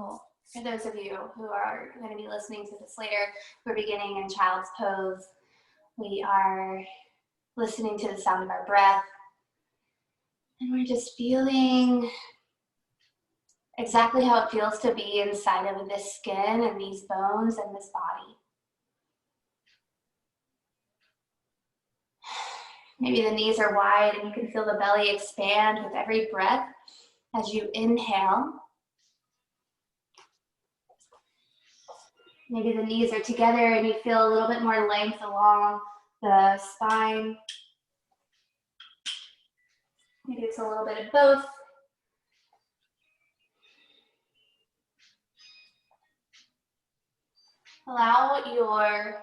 Cool. For those of you who are going to be listening to this later, we're beginning in child's pose. We are listening to the sound of our breath. And we're just feeling exactly how it feels to be inside of this skin and these bones and this body. Maybe the knees are wide and you can feel the belly expand with every breath as you inhale. Maybe the knees are together and you feel a little bit more length along the spine. Maybe it's a little bit of both. Allow your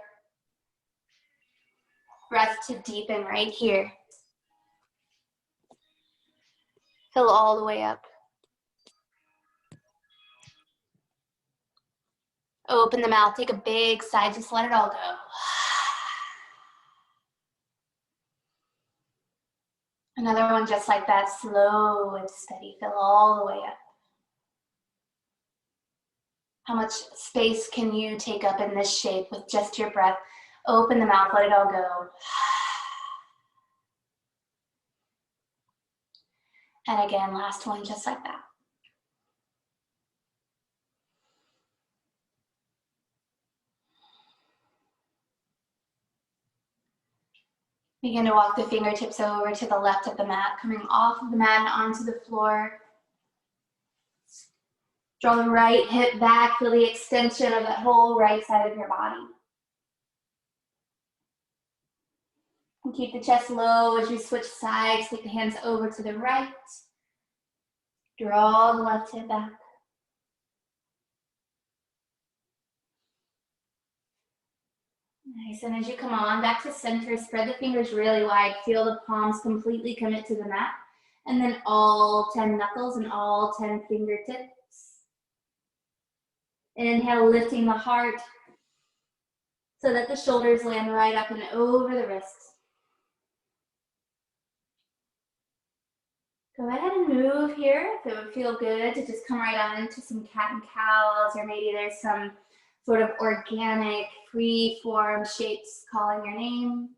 breath to deepen right here. Fill all the way up. Open the mouth, take a big sigh, just let it all go. Another one just like that, slow and steady, fill all the way up. How much space can you take up in this shape with just your breath? Open the mouth, let it all go. And again, last one, just like that. Begin to walk the fingertips over to the left of the mat, coming off of the mat and onto the floor. Draw the right hip back, feel the extension of that whole right side of your body. And keep the chest low as you switch sides, take the hands over to the right. Draw the left hip back. Nice, and as you come on back to center, spread the fingers really wide, feel the palms completely commit to the mat, and then all 10 knuckles and all 10 fingertips. Inhale, lifting the heart so that the shoulders land right up and over the wrists. Go ahead and move here. If it would feel good to just come right on into some cat and cows, or maybe there's some sort of organic, free-form shapes calling your name.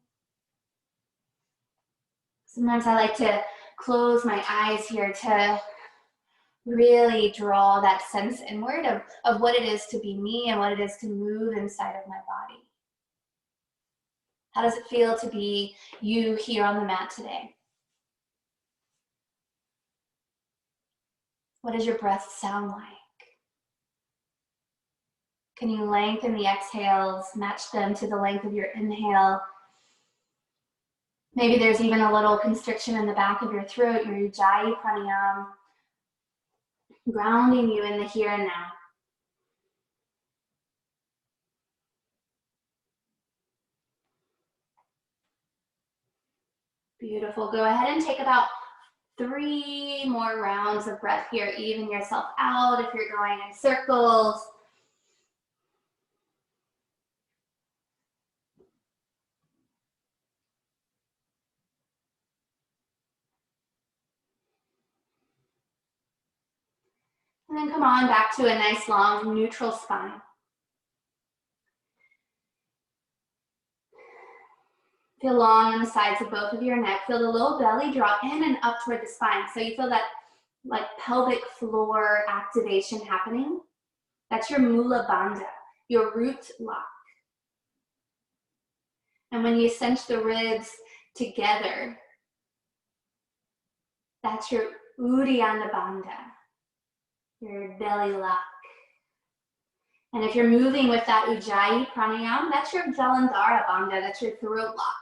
Sometimes I like to close my eyes here to really draw that sense inward of what it is to be me and what it is to move inside of my body. How does it feel to be you here on the mat today? What does your breath sound like? Can you lengthen the exhales, match them to the length of your inhale? Maybe there's even a little constriction in the back of your throat, your Ujjayi pranayama, grounding you in the here and now. Beautiful. Go ahead and take about 3 more rounds of breath here. Even yourself out if you're going in circles. And then come on back to a nice long neutral spine. Feel long on the sides of both of your neck. Feel the low belly draw in and up toward the spine. So you feel that like pelvic floor activation happening. That's your Mula Bandha, your root lock. And when you cinch the ribs together, that's your Uddiyana Bandha, your belly lock. And if you're moving with that Ujjayi pranayama, that's your Jalandhara Bandha, that's your throat lock.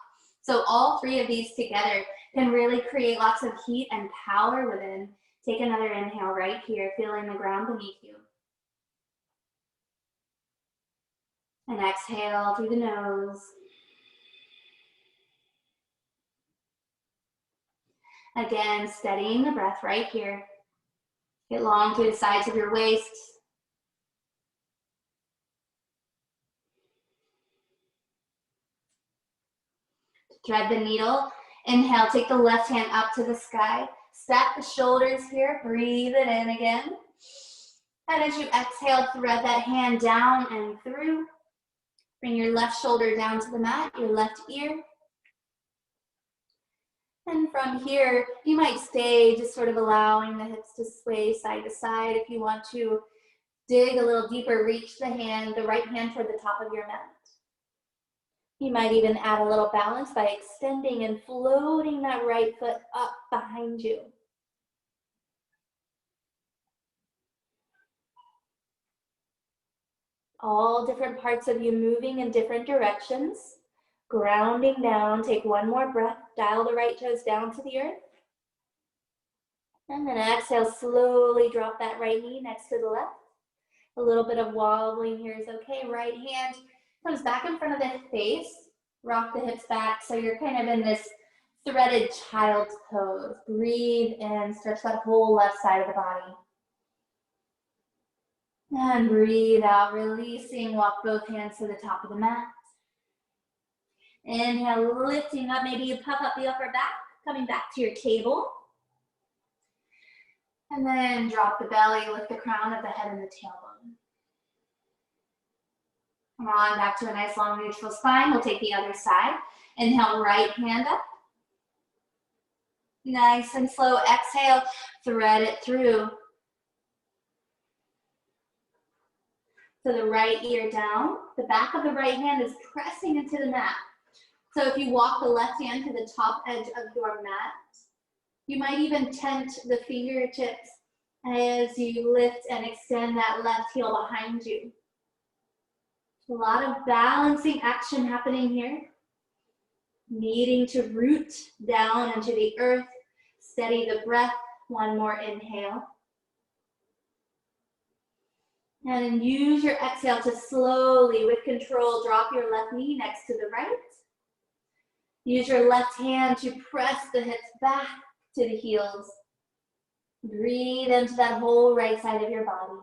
So all 3 of these together can really create lots of heat and power within. Take another inhale right here, feeling the ground beneath you. And exhale through the nose. Again, steadying the breath right here. Get long through the sides of your waist. Thread the needle. Inhale, take the left hand up to the sky. Stack the shoulders here. Breathe it in again. And as you exhale, thread that hand down and through. Bring your left shoulder down to the mat, your left ear. And from here, you might stay just sort of allowing the hips to sway side to side. If you want to dig a little deeper, reach the right hand toward the top of your mat. You might even add a little balance by extending and floating that right foot up behind you. All different parts of you moving in different directions. Grounding down, take one more breath, dial the right toes down to the earth. And then exhale, slowly drop that right knee next to the left. A little bit of wobbling here is okay. Right hand comes back in front of the face. Rock the hips back so you're kind of in this threaded child's pose. Breathe in, stretch that whole left side of the body. And breathe out, releasing, walk both hands to the top of the mat. Inhale, lifting up, maybe you puff up the upper back, coming back to your table. And then drop the belly, lift the crown of the head and the tailbone. Come on, back to a nice long neutral spine. We'll take the other side. Inhale, right hand up. Nice and slow. Exhale, thread it through. So the right ear down. The back of the right hand is pressing into the mat. So if you walk the left hand to the top edge of your mat, you might even tent the fingertips as you lift and extend that left heel behind you. A lot of balancing action happening here. Needing to root down into the earth. Steady the breath. One more inhale. And then use your exhale to slowly, with control, drop your left knee next to the right. Use your left hand to press the hips back to the heels. Breathe into that whole right side of your body.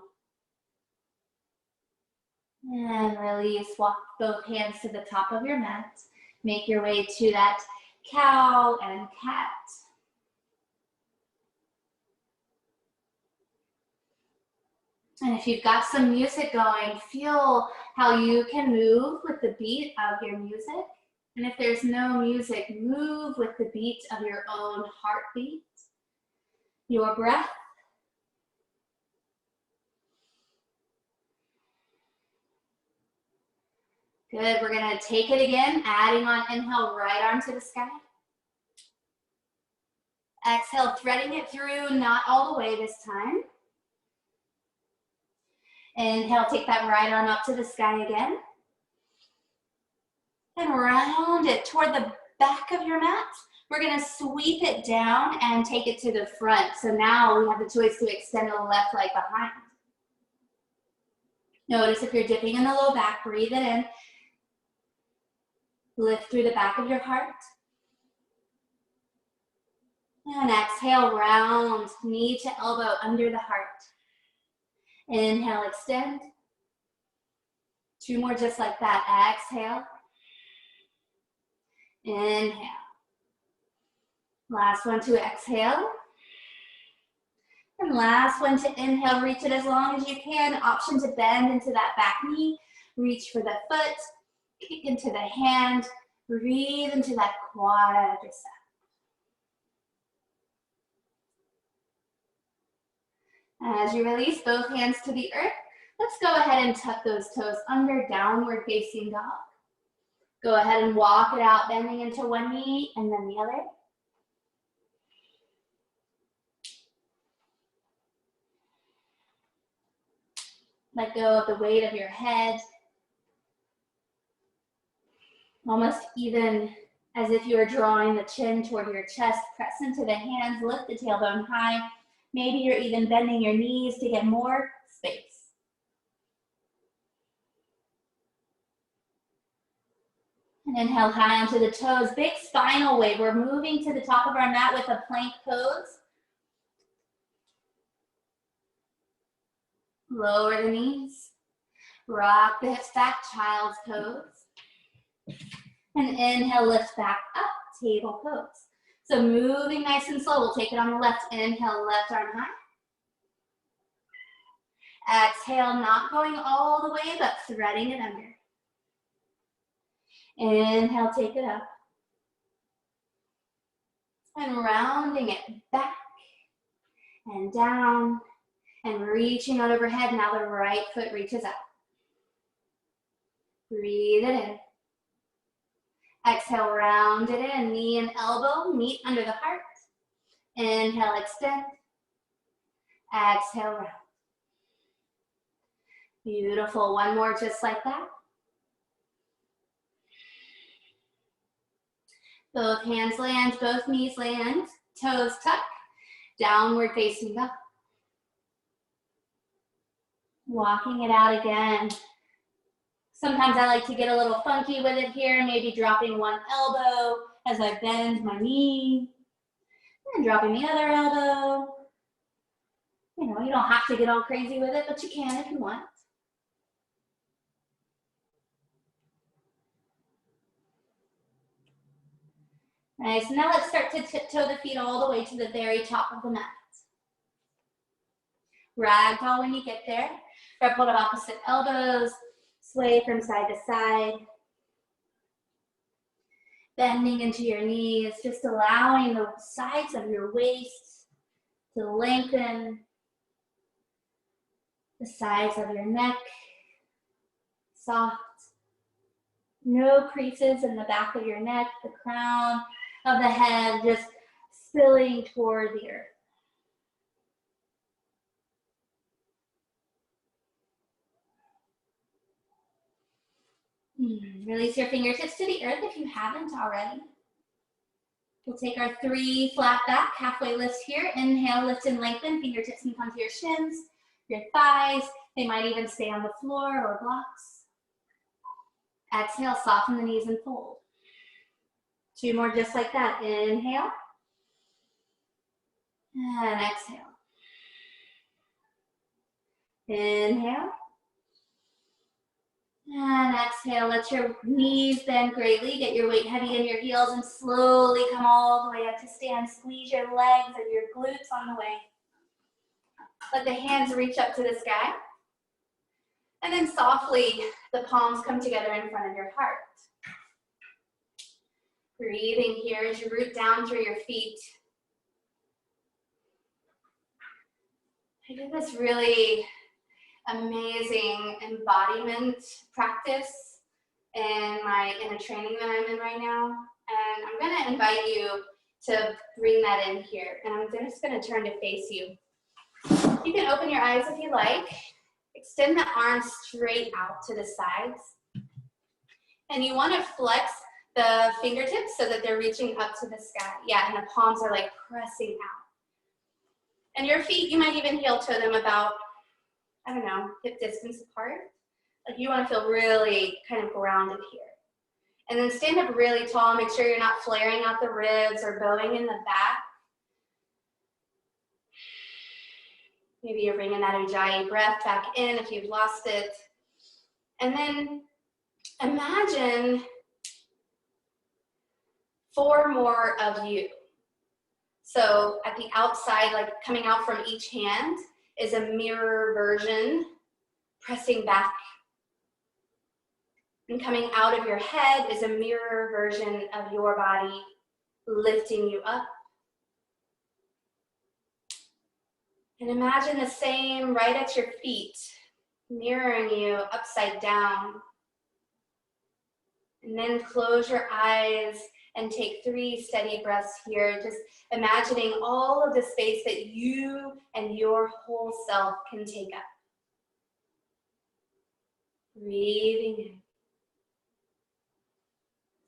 And release, walk both hands to the top of your mat. Make your way to that cow and cat. And if you've got some music going, feel how you can move with the beat of your music. And if there's no music, move with the beat of your own heartbeat, your breath. Good, we're gonna take it again, adding on, inhale, right arm to the sky. Exhale, threading it through, not all the way this time. Inhale, take that right arm up to the sky again. And round it toward the back of your mat. We're gonna sweep it down and take it to the front. So now we have the choice to extend the left leg behind. Notice if you're dipping in the low back, breathe it in. Lift through the back of your heart. And exhale, round, knee to elbow under the heart. Inhale, extend. Two more just like that. Exhale. Inhale. Last one to exhale. And last one to inhale, reach it as long as you can. Option to bend into that back knee. Reach for the foot. Kick into the hand. Breathe into that quadricep. As you release both hands to the earth, let's go ahead and tuck those toes under, downward facing dog. Go ahead and walk it out, bending into one knee and then the other. Let go of the weight of your head. Almost even as if you were drawing the chin toward your chest. Press into the hands, lift the tailbone high. Maybe you're even bending your knees to get more space. And inhale high onto the toes. Big spinal wave. We're moving to the top of our mat with a plank pose. Lower the knees. Rock the hips back, child's pose. And inhale, lift back up, table pose. So moving nice and slow. We'll take it on the left. Inhale, left arm high. Exhale, not going all the way, but threading it under. Inhale, take it up. And rounding it back and down and reaching out overhead. Now the right foot reaches up. Breathe it in. Exhale, round it in. Knee and elbow meet under the heart. Inhale, extend. Exhale, round. Beautiful. One more just like that. Both hands land, both knees land, toes tuck, downward facing dog. Walking it out again. Sometimes I like to get a little funky with it here, maybe dropping one elbow as I bend my knee, and dropping the other elbow. You know, you don't have to get all crazy with it, but you can if you want. Nice, now let's start to tiptoe the feet all the way to the very top of the mat. Ragdoll when you get there. Grab hold of opposite elbows, sway from side to side. Bending into your knees, just allowing the sides of your waist to lengthen. The sides of your neck, soft. No creases in the back of your neck, the crown of the head just spilling toward the earth. Release your fingertips to the earth if you haven't already. We'll take our 3 flat back, halfway lift here. Inhale, lift and lengthen. Fingertips can come to your shins, your thighs. They might even stay on the floor or blocks. Exhale, soften the knees and fold. 2 more just like that. Inhale. And exhale. Inhale. And exhale. Let your knees bend greatly. Get your weight heavy in your heels and slowly come all the way up to stand. Squeeze your legs and your glutes on the way. Let the hands reach up to the sky. And then softly, the palms come together in front of your heart. Breathing here as you root down through your feet. I did this really amazing embodiment practice in a training that I'm in right now. And I'm gonna invite you to bring that in here. And I'm just gonna turn to face you. You can open your eyes if you like. Extend the arms straight out to the sides. And you want to flex the fingertips so that they're reaching up to the sky. Yeah, and the palms are like pressing out. And your feet, you might even heel toe them about, I don't know, hip distance apart. Like you want to feel really kind of grounded here. And then stand up really tall. Make sure you're not flaring out the ribs or bowing in the back. Maybe you're bringing that Ujjayi breath back in if you've lost it. And then imagine 4 more of you. So at the outside, like coming out from each hand, is a mirror version, pressing back. And coming out of your head is a mirror version of your body, lifting you up. And imagine the same right at your feet, mirroring you upside down. And then close your eyes and take 3 steady breaths here, just imagining all of the space that you and your whole self can take up. Breathing in.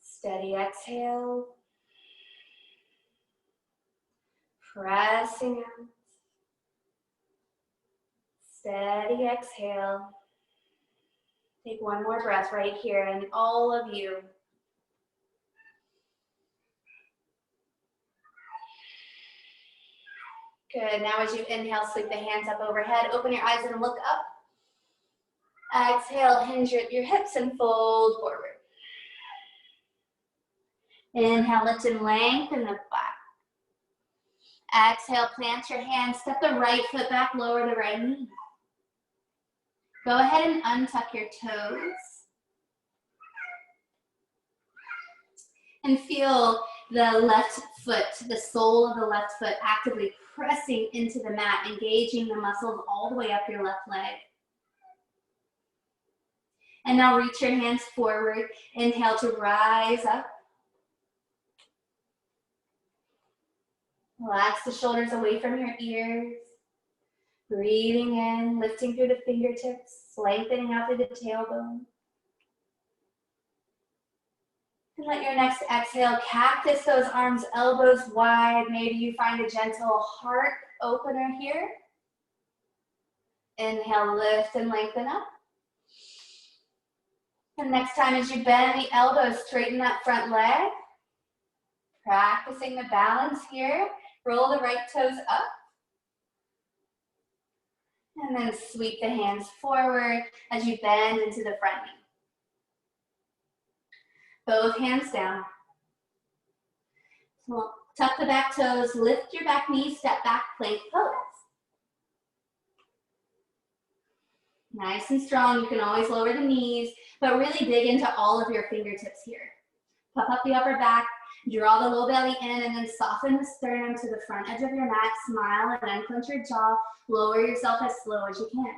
Steady exhale. Pressing out. Steady exhale. Take 1 more breath right here, and all of you. Good. Now as you inhale, sweep the hands up overhead. Open your eyes and look up. Exhale, hinge your hips and fold forward. Inhale, lift and lengthen the back. Exhale, plant your hands, step the right foot back, lower the right knee. Go ahead and untuck your toes. And feel the left foot, the sole of the left foot actively pressing into the mat, engaging the muscles all the way up your left leg. And now reach your hands forward. Inhale to rise up. Relax the shoulders away from your ears. Breathing in, lifting through the fingertips, lengthening out through the tailbone. And let your next exhale cactus those arms, elbows wide. Maybe you find a gentle heart opener here. Inhale, lift and lengthen up. And next time as you bend the elbows, straighten that front leg. Practicing the balance here. Roll the right toes up. And then sweep the hands forward as you bend into the front knee. Both hands down. Tuck the back toes, lift your back knee, step back, plank pose. Nice and strong. You can always lower the knees, but really dig into all of your fingertips here. Puff up the upper back, draw the low belly in, and then soften the sternum to the front edge of your mat. Smile and unclench your jaw. Lower yourself as slow as you can.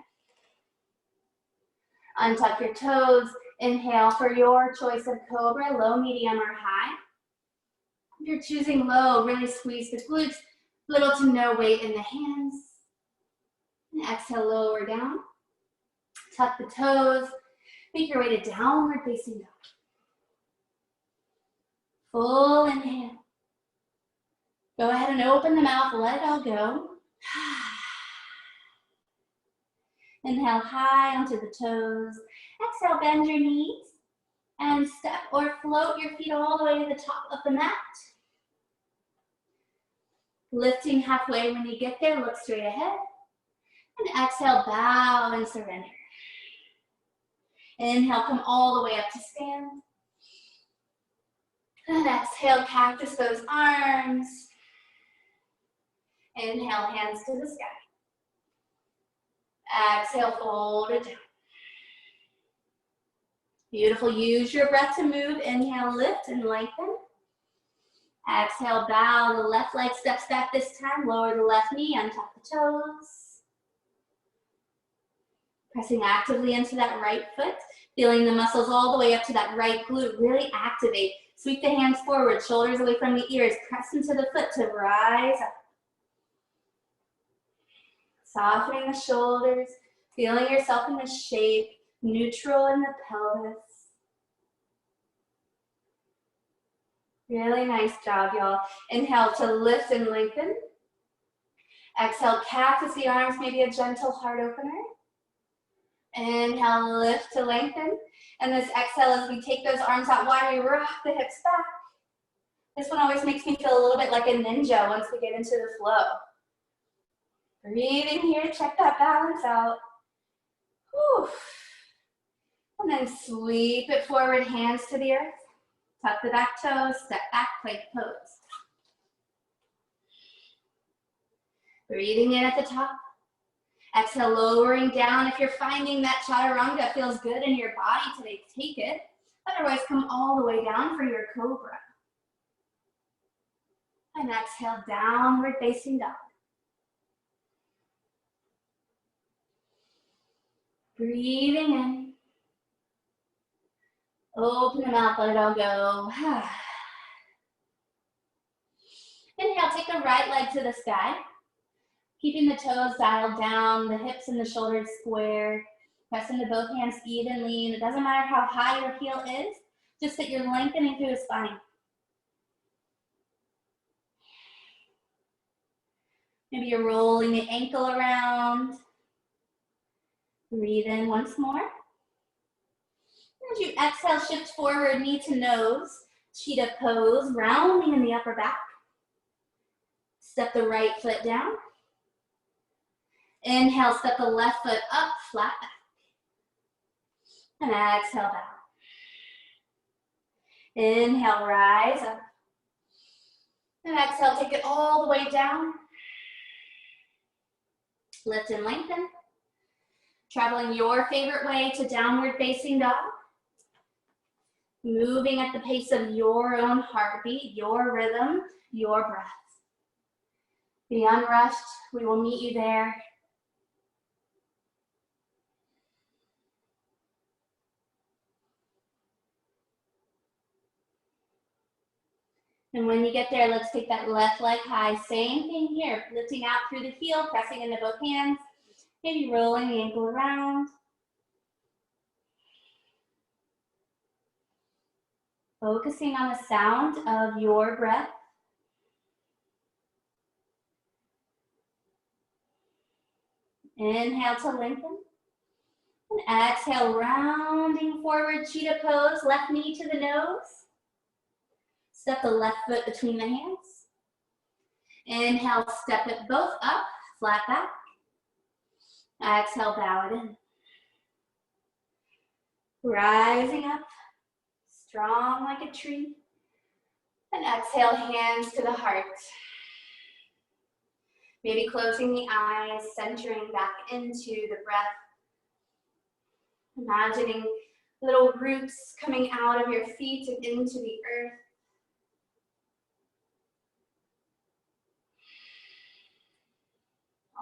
Untuck your toes. Inhale for your choice of cobra, low, medium, or high. If you're choosing low, really squeeze the glutes, little to no weight in the hands. And exhale, lower down. Tuck the toes. Make your way to downward facing dog. Full inhale. Go ahead and open the mouth, let it all go. Inhale high onto the toes. Exhale, bend your knees and step or float your feet all the way to the top of the mat. Lifting halfway when you get there, look straight ahead. And exhale, bow and surrender. Inhale, come all the way up to stand. And exhale, cactus those arms. Inhale, hands to the sky. Exhale, fold it down. Beautiful. Use your breath to move. Inhale, lift and lengthen. Exhale, bow. The left leg steps back this time. Lower the left knee, untuck the toes. Pressing actively into that right foot. Feeling the muscles all the way up to that right glute. Really activate. Sweep the hands forward, shoulders away from the ears. Press into the foot to rise up. Softening the shoulders. Feeling yourself in the shape. Neutral in the pelvis. Really nice job, y'all. Inhale to lift and lengthen. Exhale, cactus the arms, maybe a gentle heart opener. Inhale, lift to lengthen. And this exhale, as we take those arms out wide, we rock the hips back. This one always makes me feel a little bit like a ninja once we get into the flow. Breathing here, check that balance out. Whew. And then sweep it forward, hands to the earth. Tuck the back toes, step back, plank pose. Breathing in at the top. Exhale, lowering down. If you're finding that chaturanga feels good in your body today, take it. Otherwise, come all the way down for your cobra. And exhale, downward facing dog. Breathing in. Open the mouth, let it all go. Inhale, take the right leg to the sky. Keeping the toes dialed down, the hips and the shoulders square. Press into both hands evenly. And it doesn't matter how high your heel is, just that you're lengthening through the spine. Maybe you're rolling the ankle around. Breathe in once more. As you exhale, shift forward, knee to nose. Cheetah pose, rounding in the upper back. Step the right foot down. Inhale, step the left foot up, flat back. And exhale, down. Inhale, rise up. And exhale, take it all the way down. Lift and lengthen. Traveling your favorite way to downward facing dog. Moving at the pace of your own heartbeat, your rhythm, your breath. Be unrushed, we will meet you there. And when you get there, let's take that left leg high. Same thing here, lifting out through the heel, pressing into both hands, maybe rolling the ankle around. Focusing on the sound of your breath. Inhale to lengthen. And exhale, rounding forward, cheetah pose, left knee to the nose. Step the left foot between the hands. Inhale, step it both up, flat back. Exhale, bow it in. Rising up, strong like a tree. And exhale, hands to the heart. Maybe closing the eyes, centering back into the breath. Imagining little roots coming out of your feet and into the earth.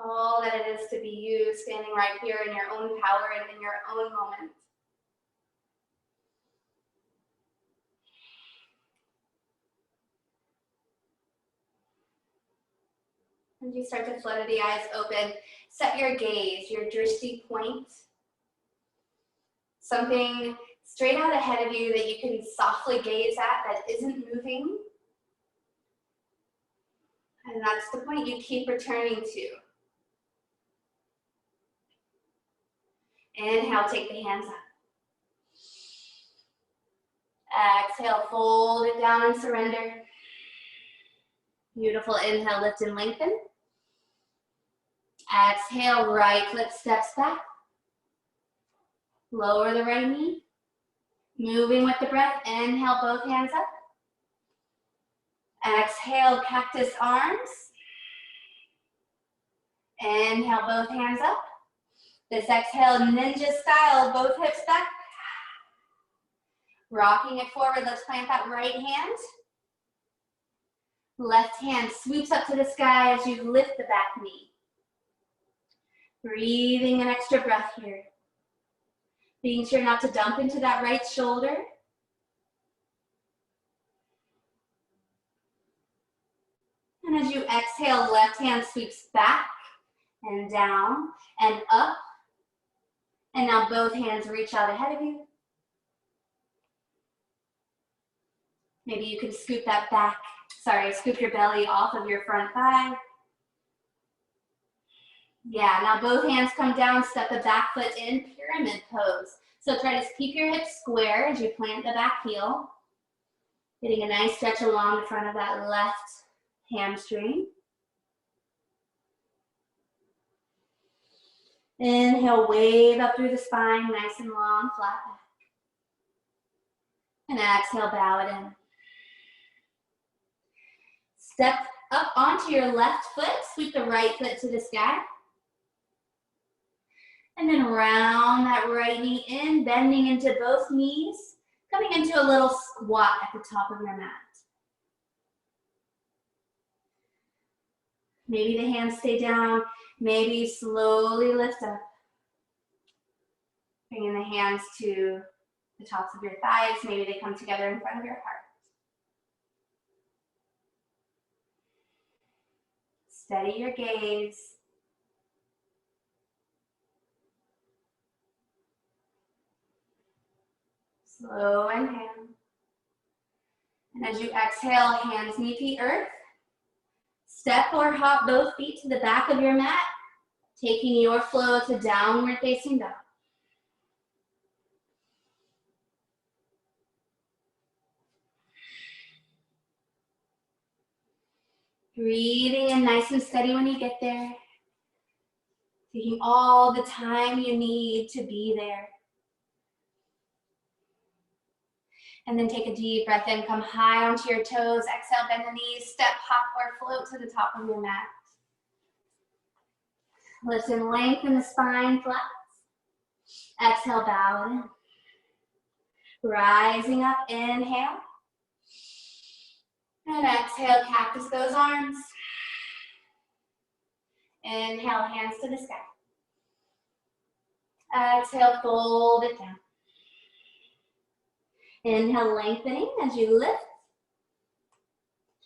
All that it is to be you, standing right here in your own power and in your own moment. And you start to flutter the eyes open, set your gaze, your drishti point. Something straight out ahead of you that you can softly gaze at that isn't moving. And that's the point you keep returning to. Inhale, take the hands up. Exhale, fold it down and surrender. Beautiful. Inhale, lift and lengthen. Exhale, right foot steps back. Lower the right knee. Moving with the breath. Inhale, both hands up. Exhale, cactus arms. Inhale, both hands up. This exhale, ninja style, both hips back. Rocking it forward, let's plant that right hand. Left hand sweeps up to the sky as you lift the back knee. Breathing an extra breath here. Being sure not to dump into that right shoulder. And as you exhale, left hand sweeps back and down and up. And now both hands reach out ahead of you. Maybe you can scoop that back, scoop your belly off of your front thigh. Yeah, now both hands come down, step the back foot in, pyramid pose. So try to keep your hips square as you plant the back heel. Getting a nice stretch along the front of that left hamstring. Inhale, wave up through the spine, nice and long, flat back. And exhale, bow it in. Step up onto your left foot, sweep the right foot to the sky. And then round that right knee in, bending into both knees, coming into a little squat at the top of your mat. Maybe the hands stay down, maybe slowly lift up. Bringing the hands to the tops of your thighs, maybe they come together in front of your heart. Steady your gaze. Slow inhale. And as you exhale, hands meet the earth. Step or hop both feet to the back of your mat, taking your flow to downward facing dog. Breathing in nice and steady when you get there. Taking all the time you need to be there. And then take a deep breath in, come high onto your toes, exhale, bend the knees, step, hop, or float to the top of your mat. Lift and lengthen the spine flat. Exhale, bow it in. Rising up, inhale. And exhale, cactus those arms. Inhale, hands to the sky. Exhale, fold it down. Inhale, lengthening as you lift.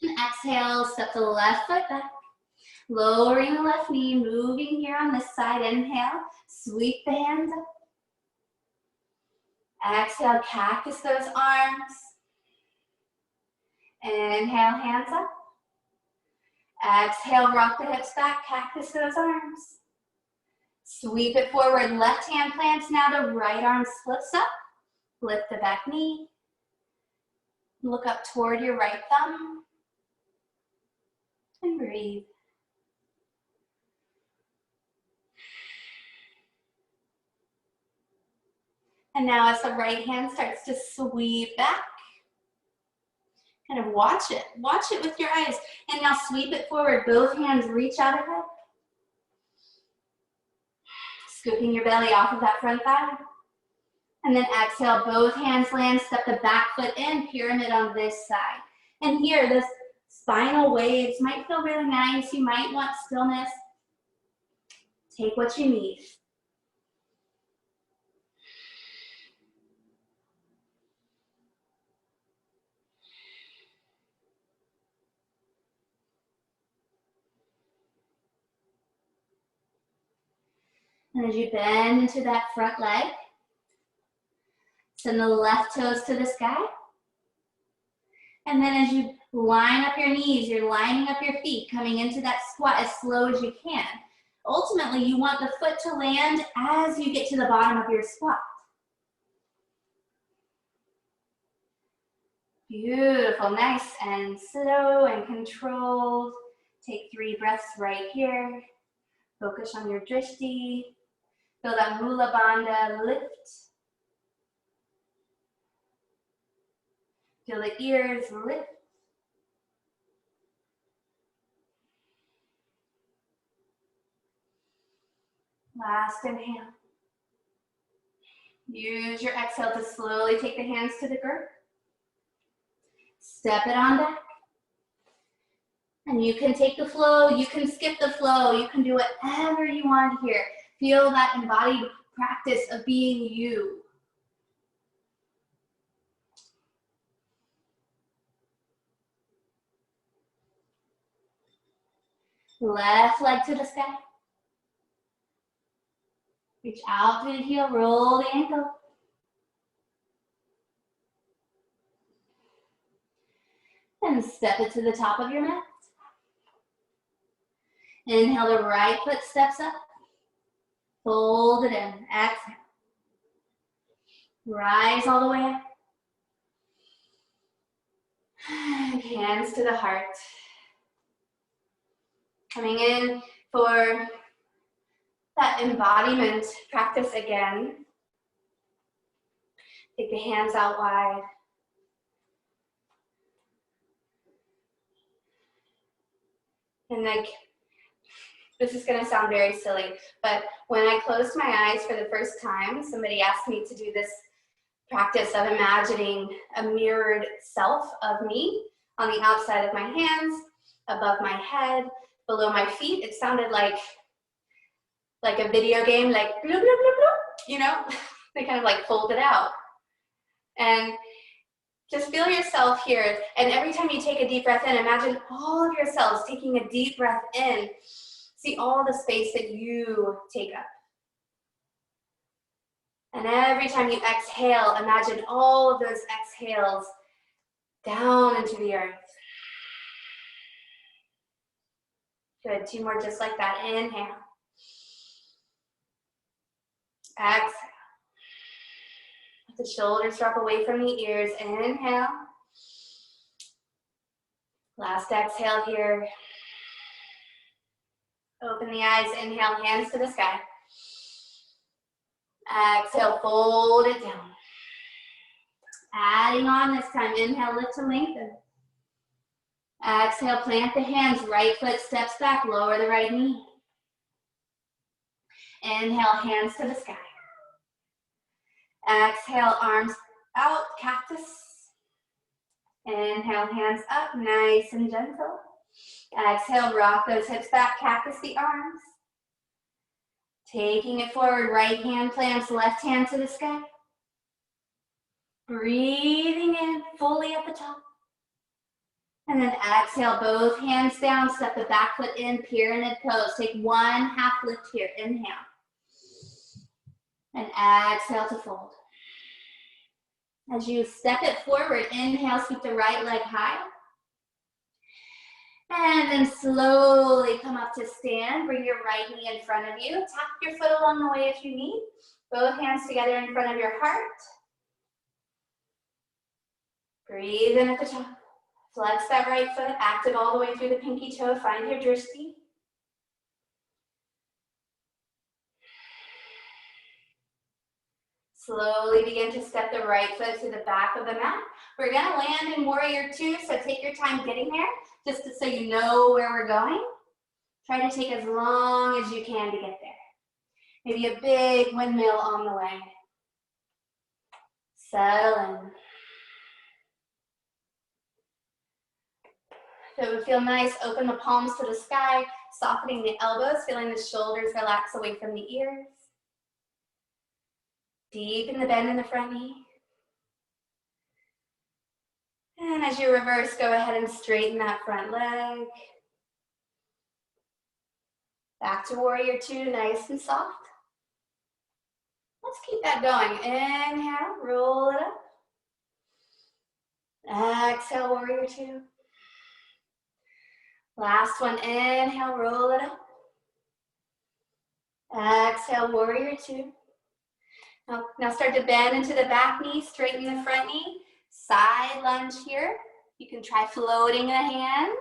And exhale, step the left foot back. Lowering the left knee, moving here on this side. Inhale, sweep the hands up. Exhale, cactus those arms. Inhale, hands up. Exhale, rock the hips back, cactus those arms. Sweep it forward, left hand plants now, the right arm splits up. Lift the back knee. Look up toward your right thumb. And breathe. And now as the right hand starts to sweep back, kind of watch it with your eyes. And now sweep it forward, both hands reach out ahead. Scooping your belly off of that front thigh. And then exhale, both hands land, step the back foot in, pyramid on this side. And here, this spinal waves might feel really nice. You might want stillness. Take what you need. And as you bend into that front leg, send the left toes to the sky. And then as you line up your knees, you're lining up your feet, coming into that squat as slow as you can. Ultimately, you want the foot to land as you get to the bottom of your squat. Beautiful, nice and slow and controlled. Take 3 breaths right here. Focus on your drishti. Feel that Mula Bandha lift. Feel the ears lift. Last inhale. Use your exhale to slowly take the hands to the girth. Step it on back. And you can take the flow, you can skip the flow, you can do whatever you want here. Feel that embodied practice of being you. Left leg to the sky. Reach out through the heel, roll the ankle. And step it to the top of your mat. Inhale, the right foot steps up. Fold it in. Exhale. Rise all the way up. And hands to the heart. Coming in for that embodiment practice again. Take the hands out wide. And this is gonna sound very silly, but when I closed my eyes for the first time, somebody asked me to do this practice of imagining a mirrored self of me on the outside of my hands, above my head, below my feet. It sounded like a video game, like bloop, bloop, bloop, bloop, you know? They kind of like fold it out. And just feel yourself here. And every time you take a deep breath in, imagine all of yourselves taking a deep breath in. See all the space that you take up. And every time you exhale, imagine all of those exhales down into the earth. Good, 2 more just like that. Inhale. Exhale. Let the shoulders drop away from the ears. Inhale. Last exhale here. Open the eyes. Inhale, hands to the sky. Exhale, fold it down. Adding on this time. Inhale, lift to lengthen. Exhale, plant the hands. Right foot steps back. Lower the right knee. Inhale, hands to the sky. Exhale, arms out, cactus. Inhale, hands up, nice and gentle. Exhale, rock those hips back, cactus the arms. Taking it forward, right hand plants, left hand to the sky. Breathing in fully at the top. And then exhale, both hands down, step the back foot in, pyramid pose. Take one half lift here, inhale. And exhale to fold. As you step it forward, inhale, sweep the right leg high. And then slowly come up to stand. Bring your right knee in front of you. Tap your foot along the way if you need. Both hands together in front of your heart. Breathe in at the top. Flex that right foot, active all the way through the pinky toe. Find your drishti. Slowly begin to step the right foot to the back of the mat. We're gonna land in warrior two, so take your time getting there, just so you know where we're going. Try to take as long as you can to get there. Maybe a big windmill on the way. Settle in. If it would feel nice, open the palms to the sky, softening the elbows, feeling the shoulders relax away from the ears. Deepen the bend in the front knee. And as you reverse, go ahead and straighten that front leg. Back to warrior two, nice and soft. Let's keep that going. Inhale, roll it up. Exhale, warrior two. Last one, inhale, roll it up. Exhale, warrior two. Now start to bend into the back knee, straighten the front knee. Side lunge here. You can try floating the hands.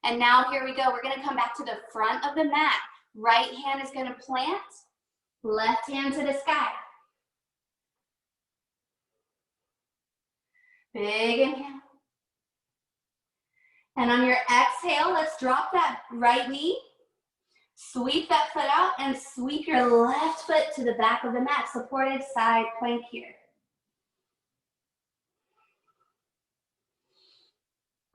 And now here we go. We're gonna come back to the front of the mat. Right hand is gonna plant, left hand to the sky. Big inhale. And on your exhale, let's drop that right knee. Sweep that foot out and sweep your left foot to the back of the mat. Supported side plank here.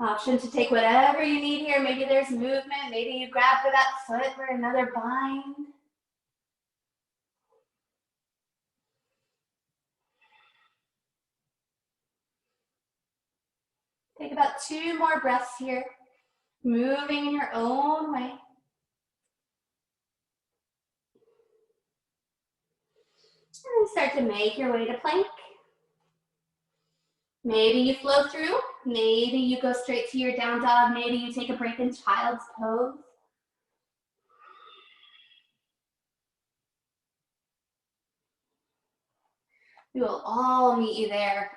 Option to take whatever you need here. Maybe there's movement. Maybe you grab for that foot for another bind. Take about 2 more breaths here. Moving in your own way. And then start to make your way to plank. Maybe you flow through. Maybe you go straight to your down dog. Maybe you take a break in child's pose. We will all meet you there.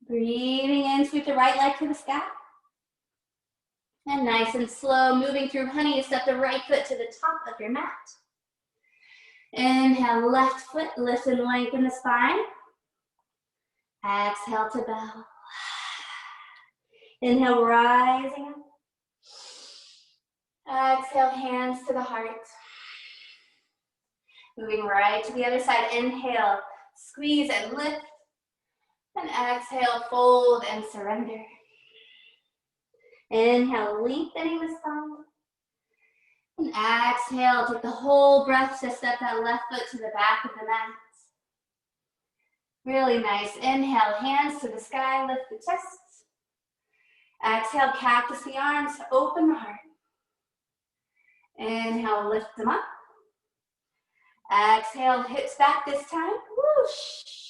Breathing in, sweep the right leg to the sky. And nice and slow, moving through honey, you step the right foot to the top of your mat. Inhale, left foot, lift and lengthen the spine. Exhale to bow. Inhale, rising up. Exhale, hands to the heart. Moving right to the other side. Inhale, squeeze and lift. And exhale, fold and surrender. Inhale, lengthening the spine. And exhale, take the whole breath to step that left foot to the back of the mat. Really nice. Inhale, hands to the sky, lift the chest. Exhale, cactus the arms, open the heart. Inhale, lift them up. Exhale, hips back this time. Whoosh.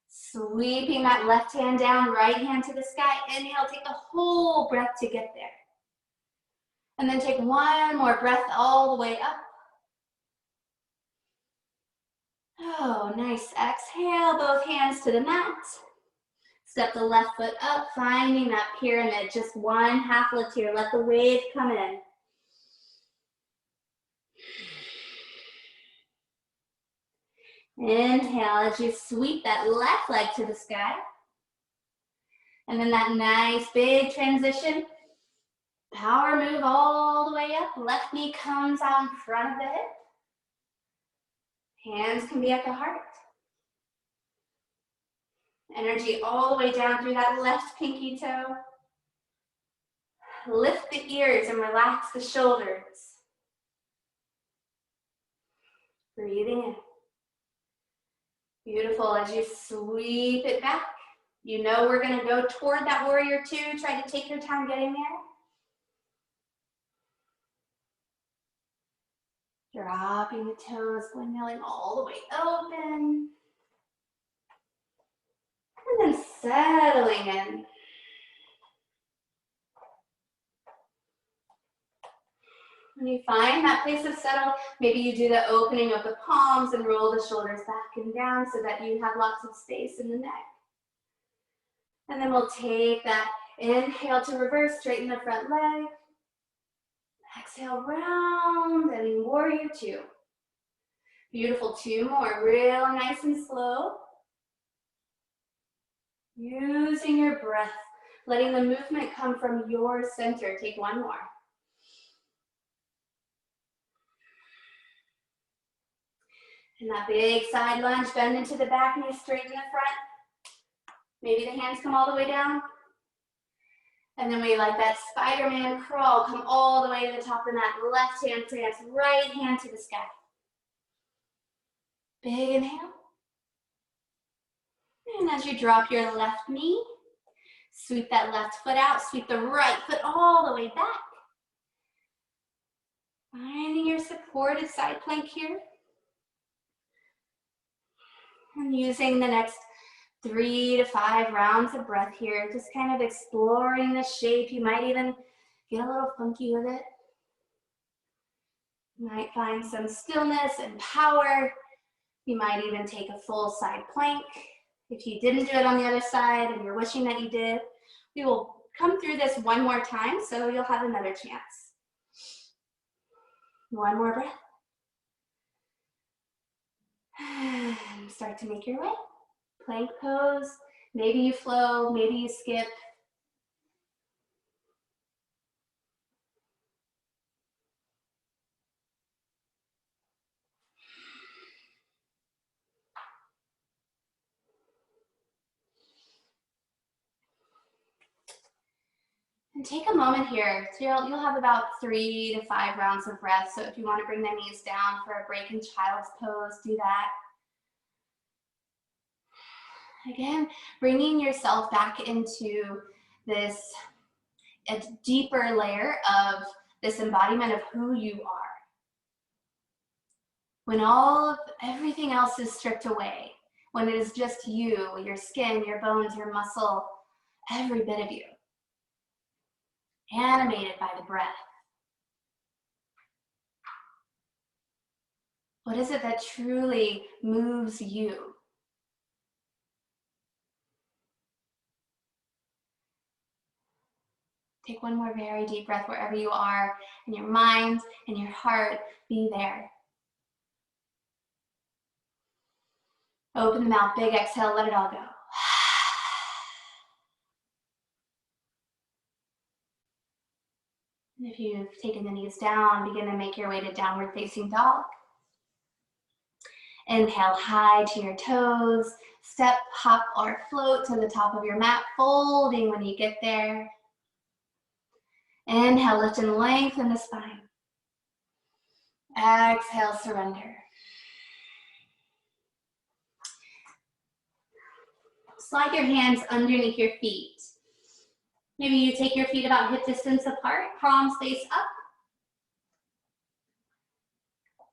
Sweeping that left hand down, right hand to the sky. Inhale, take the whole breath to get there. And then take one more breath all the way up. Oh, nice. Exhale, both hands to the mat. Step the left foot up, finding that pyramid. Just one half lift here. Let the wave come in. Inhale as you sweep that left leg to the sky. And then that nice big transition. Power move all the way up. Left knee comes out in front of the hip. Hands can be at the heart. Energy all the way down through that left pinky toe. Lift the ears and relax the shoulders. Breathing in. Beautiful. As you sweep it back, you know we're going to go toward that warrior two. Try to take your time getting there. Dropping the toes, windmilling all the way open. And then settling in. When you find that place of settle, maybe you do the opening of the palms and roll the shoulders back and down so that you have lots of space in the neck. And then we'll take that inhale to reverse, straighten the front leg. Exhale, round and warrior two. Beautiful, two more, real nice and slow. Using your breath, letting the movement come from your center. Take one more. And that big side lunge, bend into the back knee, straighten the front. Maybe the hands come all the way down. And then we like that Spider-Man crawl, come all the way to the top of the mat. Left hand plants, right hand to the sky. Big inhale. And as you drop your left knee, sweep that left foot out, sweep the right foot all the way back. Finding your supported side plank here. And using the next 3 to 5 rounds of breath here, just kind of exploring the shape. You might even get a little funky with it. You might find some stillness and power. You might even take a full side plank. If you didn't do it on the other side and you're wishing that you did, we will come through this one more time so you'll have another chance. One more breath. And start to make your way. Plank pose. Maybe you flow, maybe you skip. And take a moment here. So you'll have about 3 to 5 rounds of breath. So if you want to bring the knees down for a break in child's pose, do that. Again, bringing yourself back into this a deeper layer of this embodiment of who you are. When everything else is stripped away, when it is just you, your skin, your bones, your muscle, every bit of you, animated by the breath. What is it that truly moves you? Take one more very deep breath wherever you are, in your mind, in your heart, be there. Open the mouth, big exhale, let it all go. And if you've taken the knees down, begin to make your way to downward facing dog. Inhale high to your toes, step, hop, or float to the top of your mat, folding when you get there. Inhale, lift and lengthen the spine. Exhale, surrender. Slide your hands underneath your feet. Maybe you take your feet about hip distance apart, palms face up.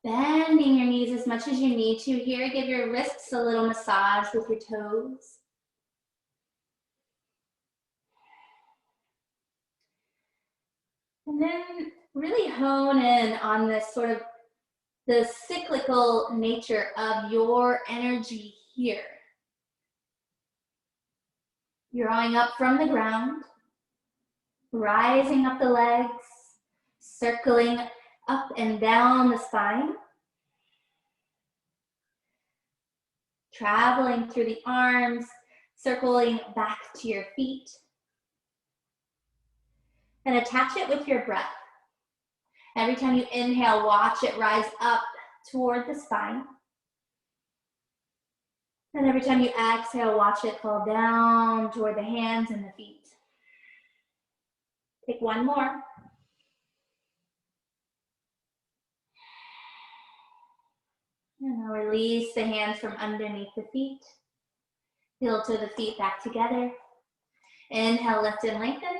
Bending your knees as much as you need to here. Give your wrists a little massage with your toes. And then really hone in on this sort of the cyclical nature of your energy here. Drawing up from the ground, rising up the legs, circling up and down the spine, traveling through the arms, circling back to your feet, And attach it with your breath. Every time you inhale, watch it rise up toward the spine. And every time you exhale, watch it fall down toward the hands and the feet. Take one more. And now release the hands from underneath the feet. Heel to the feet back together. Inhale, lift and lengthen.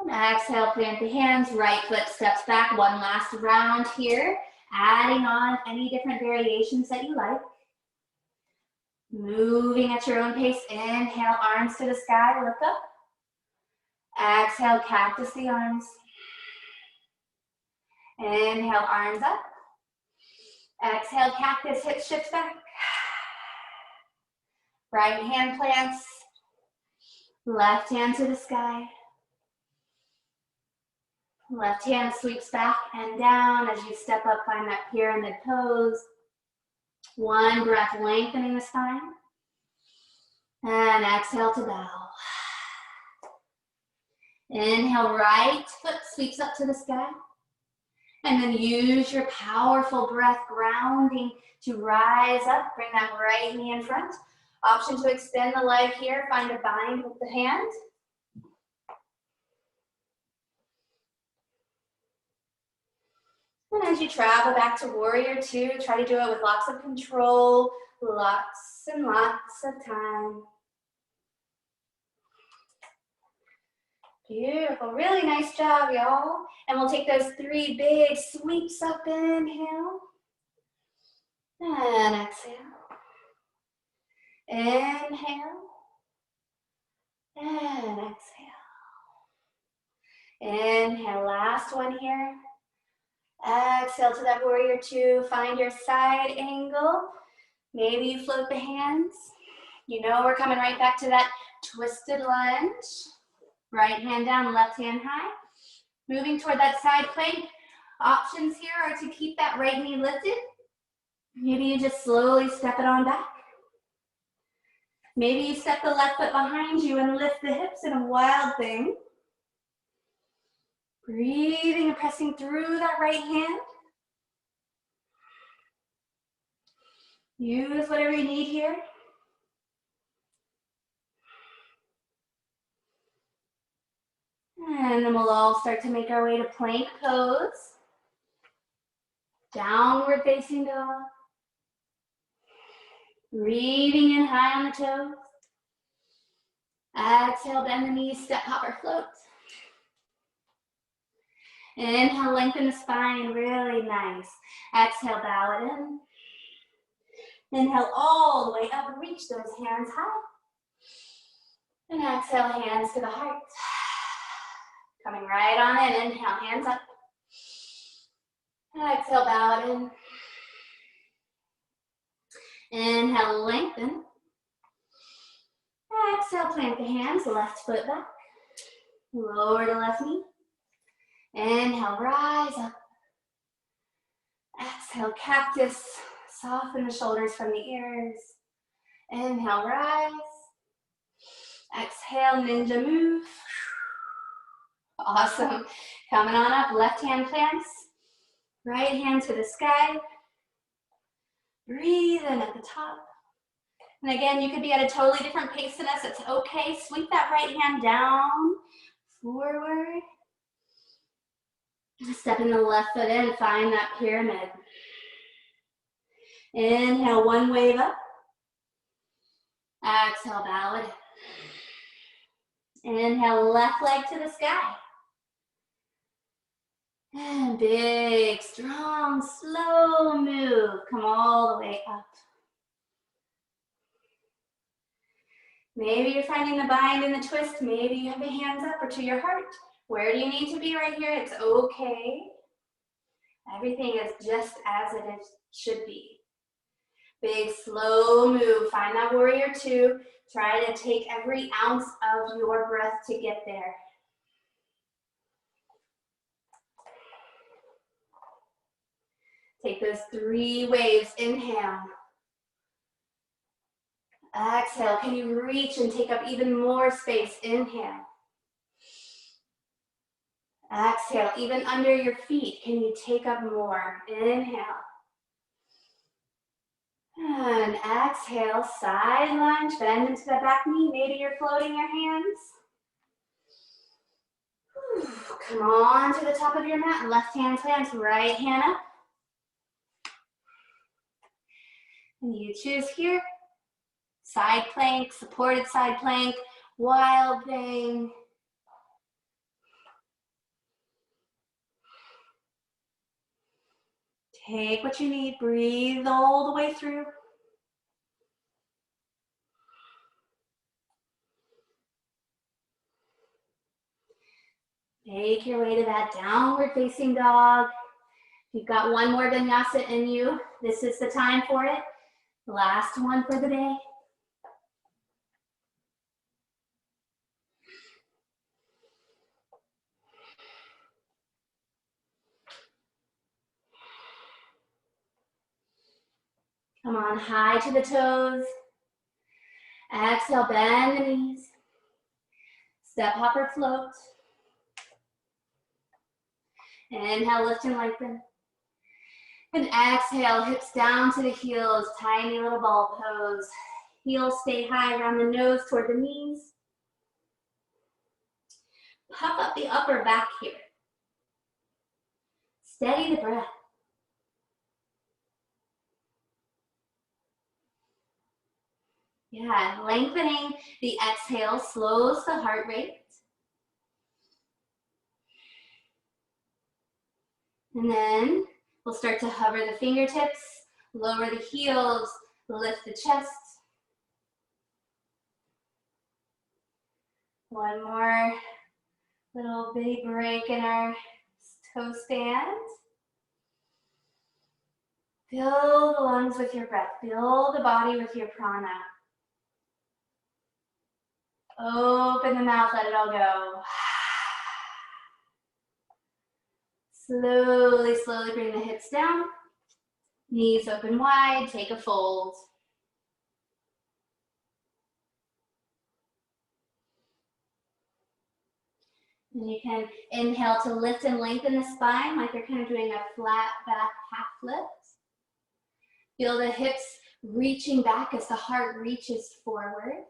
And exhale, plant the hands. Right foot steps back. One last round here. Adding on any different variations that you like. Moving at your own pace. Inhale, arms to the sky, look up. Exhale, cactus the arms. Inhale, arms up. Exhale, cactus, hips shift back. Right hand plants. Left hand to the sky. Left hand sweeps back and down as you step up, find that pyramid pose. One breath, lengthening the spine. And exhale to bow. Inhale, right foot sweeps up to the sky. And then use your powerful breath, grounding to rise up. Bring that right knee in front. Option to extend the leg here. Find a bind with the hand. And as you travel back to warrior two, try to do it with lots of control, lots and lots of time. Beautiful, really nice job, y'all. And we'll take those three big sweeps up, inhale. And exhale. Inhale. And exhale. Inhale, last one here. Exhale to that warrior two. Find your side angle. Maybe you float the hands. You know we're coming right back to that twisted lunge. Right hand down, left hand high. Moving toward that side plank. Options here are to keep that right knee lifted. Maybe you just slowly step it on back. Maybe you step the left foot behind you and lift the hips in a wild thing. Breathing and pressing through that right hand. Use whatever you need here. And then we'll all start to make our way to plank pose. Downward facing dog. Breathing in high on the toes. Exhale, bend the knees, step, hop, or float. Inhale, lengthen the spine, really nice. Exhale, bow it in. Inhale all the way up, reach those hands high. And exhale, hands to the heart. Coming right on in, inhale, hands up. And exhale, bow it in. Inhale, lengthen. Exhale, plant the hands, left foot back. Lower the left knee. Inhale, rise up. Exhale, cactus. Soften the shoulders from the ears. Inhale, rise. Exhale, ninja move. Awesome. Coming on up, left hand plants. Right hand to the sky. Breathe in at the top. And again, you could be at a totally different pace than us. It's okay. Sweep that right hand down, forward. Stepping the left foot in, find that pyramid. Inhale, one wave up. Exhale, bow it in. Inhale, left leg to the sky. And big, strong, slow move. Come all the way up. Maybe you're finding the bind and the twist. Maybe you have the hands up or to your heart. Where do you need to be right here? It's okay. Everything is just as it should be. Big, slow move. Find that warrior two. Try to take every ounce of your breath to get there. Take those three waves. Inhale. Exhale. Can you reach and take up even more space? Inhale. Exhale, even under your feet, can you take up more? Inhale. And exhale, side lunge, bend into the back knee. Maybe you're floating your hands. Come on to the top of your mat. Left hand plants, right hand up. And you choose here. Side plank, supported side plank, wild thing. Take what you need, breathe all the way through. Make your way to that downward facing dog. If you've got one more vinyasa in you, this is the time for it. Last one for the day. Come on, high to the toes. Exhale, bend the knees. Step, hop, or float. Inhale, lift and lengthen. And exhale, hips down to the heels, tiny little ball pose. Heels stay high around the nose toward the knees. Puff up the upper back here. Steady the breath. Yeah, lengthening the exhale slows the heart rate. And then we'll start to hover the fingertips, lower the heels, lift the chest. One more little bitty break in our toe stand. Fill the lungs with your breath. Fill the body with your prana. Open the mouth, let it all go. Slowly, slowly bring the hips down. Knees open wide, take a fold. And you can inhale to lift and lengthen the spine like you're kind of doing a flat back half lift. Feel the hips reaching back as the heart reaches forward.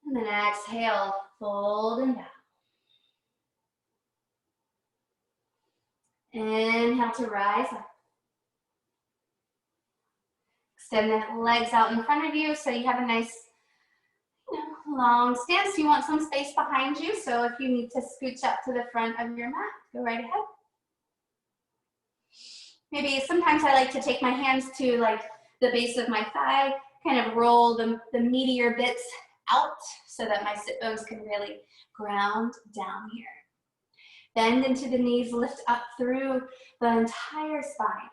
And then exhale, fold and down. Inhale to rise up. Extend the legs out in front of you so you have a nice long stance. You want some space behind you, so if you need to scooch up to the front of your mat, go right ahead. Maybe sometimes I like to take my hands to like the base of my thigh, kind of roll the meatier bits out so that my sit bones can really ground down here. Bend into the knees, lift up through the entire spine.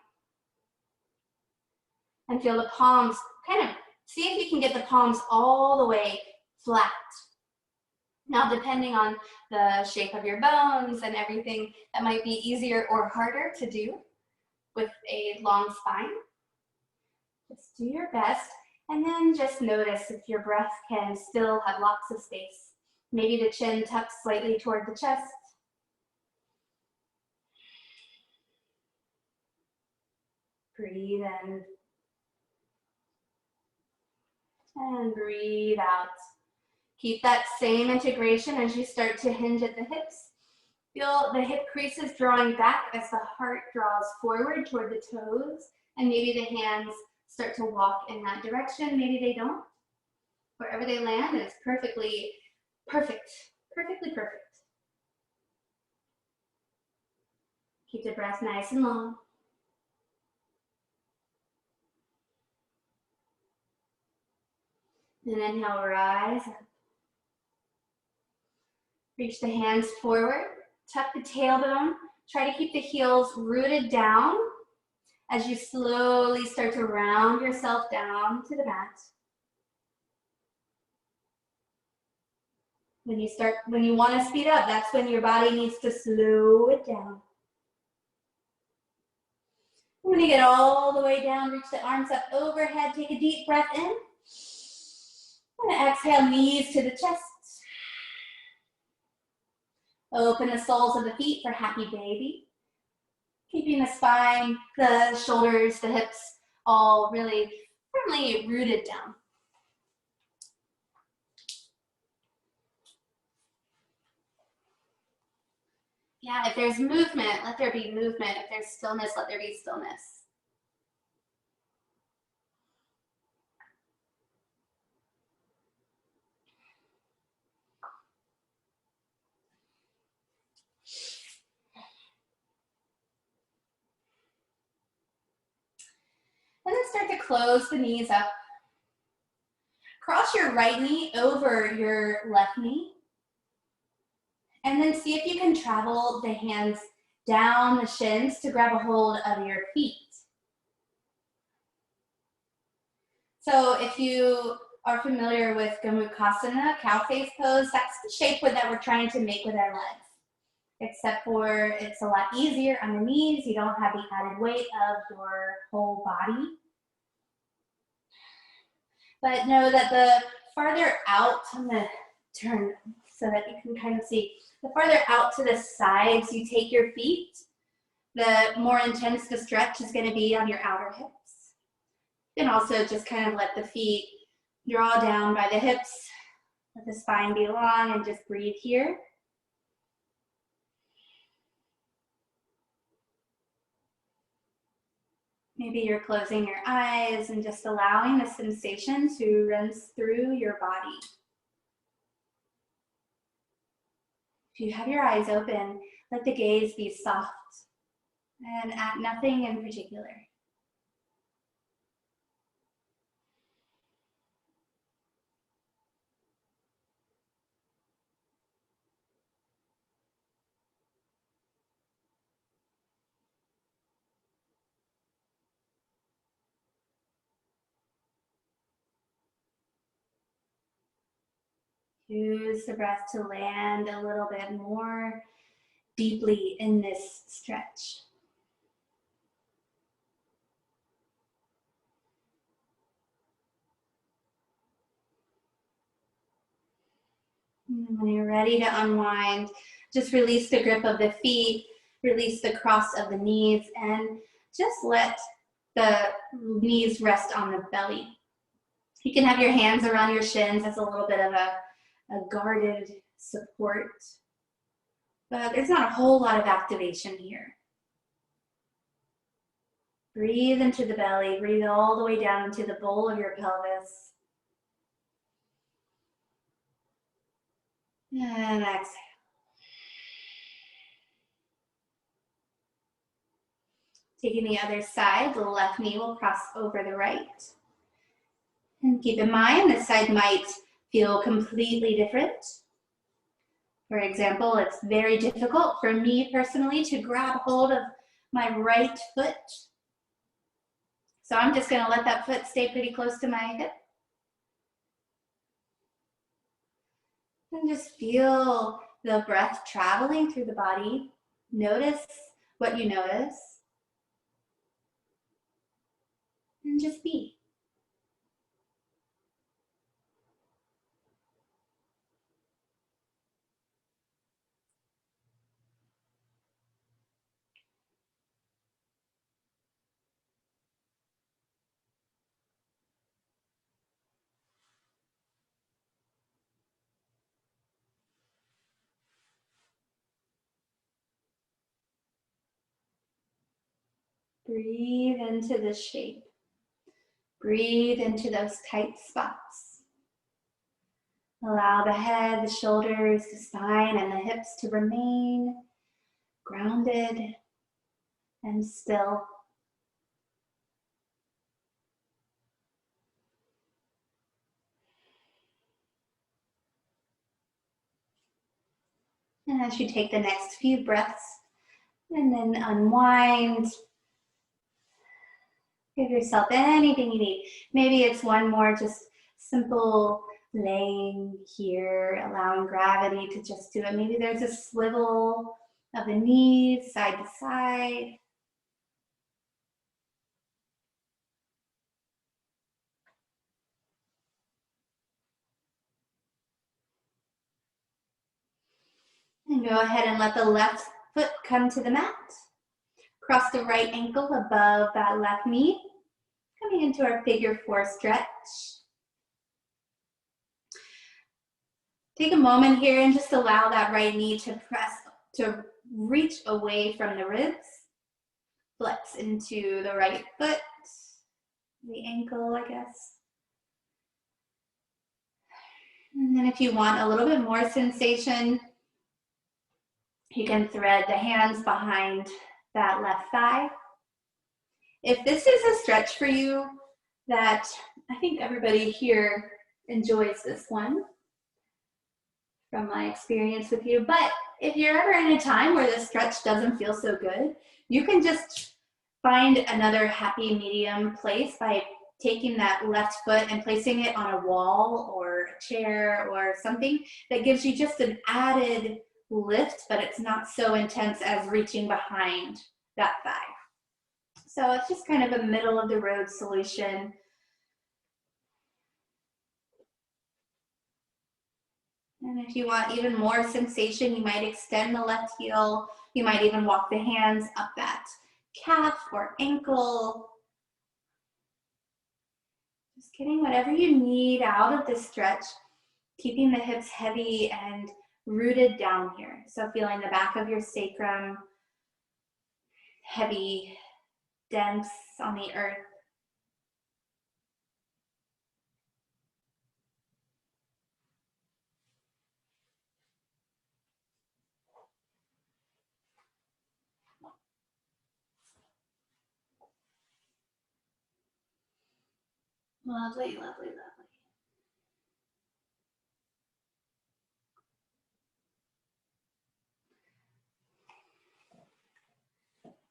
And feel the palms, kind of see if you can get the palms all the way flat. Now, depending on the shape of your bones and everything, that might be easier or harder to do with a long spine. Just do your best, and then just notice if your breath can still have lots of space. Maybe the chin tucks slightly toward the chest. Breathe in. And breathe out. Keep that same integration as you start to hinge at the hips. Feel the hip creases drawing back as the heart draws forward toward the toes, and maybe the hands start to walk in that direction. Maybe they don't. Wherever they land, it's perfectly perfect. Perfectly perfect. Keep the breath nice and long. And inhale, rise up. Reach the hands forward, tuck the tailbone. Try to keep the heels rooted down as you slowly start to round yourself down to the mat. When you want to speed up, that's when your body needs to slow it down. When you get all the way down, reach the arms up overhead, take a deep breath in. And exhale, knees to the chest. Open the soles of the feet for happy baby. Keeping the spine, the shoulders, the hips all really firmly rooted down. Yeah, if there's movement, let there be movement. If there's stillness, let there be stillness. And then start to close the knees up. Cross your right knee over your left knee. And then see if you can travel the hands down the shins to grab a hold of your feet. So if you are familiar with Gomukhasana, cow face pose, that's the shape that we're trying to make with our legs. Except for it's a lot easier on the knees. You don't have the added weight of your whole body. But know that the farther out, I'm gonna turn so that you can kind of see, the farther out to the sides you take your feet, the more intense the stretch is gonna be on your outer hips. You can also just kind of let the feet draw down by the hips, let the spine be long, and just breathe here. Maybe you're closing your eyes and just allowing the sensation to run through your body. If you have your eyes open, let the gaze be soft and at nothing in particular. Use the breath to land a little bit more deeply in this stretch. And when you're ready to unwind, just release the grip of the feet, release the cross of the knees, and just let the knees rest on the belly. You can have your hands around your shins as a little bit of a guarded support. But there's not a whole lot of activation here. Breathe into the belly, breathe all the way down into the bowl of your pelvis. And exhale. Taking the other side, the left knee will cross over the right. And keep in mind, this side might feel completely different. For example, it's very difficult for me personally to grab hold of my right foot. So I'm just going to let that foot stay pretty close to my hip. And just feel the breath traveling through the body. Notice what you notice. And just be. Breathe into this shape. Breathe into those tight spots. Allow the head, the shoulders, the spine, and the hips to remain grounded and still. And as you take the next few breaths, and then unwind, give yourself anything you need. Maybe it's one more just simple laying here, allowing gravity to just do it. Maybe there's a swivel of the knees side to side. And go ahead and let the left foot come to the mat. Cross the right ankle above that left knee. Coming into our figure 4 stretch. Take a moment here and just allow that right knee to reach away from the ribs. Flex into the right foot, the ankle, I guess. And then if you want a little bit more sensation, you can thread the hands behind that left thigh. If this is a stretch for you that I think everybody here enjoys this one from my experience with you, but if you're ever in a time where the stretch doesn't feel so good, you can just find another happy medium place by taking that left foot and placing it on a wall or a chair or something that gives you just an added lift, but it's not so intense as reaching behind that thigh. So it's just kind of a middle of the road solution. And if you want even more sensation, you might extend the left heel. You might even walk the hands up that calf or ankle. Just getting whatever you need out of this stretch, keeping the hips heavy and rooted down here. So feeling the back of your sacrum heavy, dense on the earth. Lovely, lovely, lovely.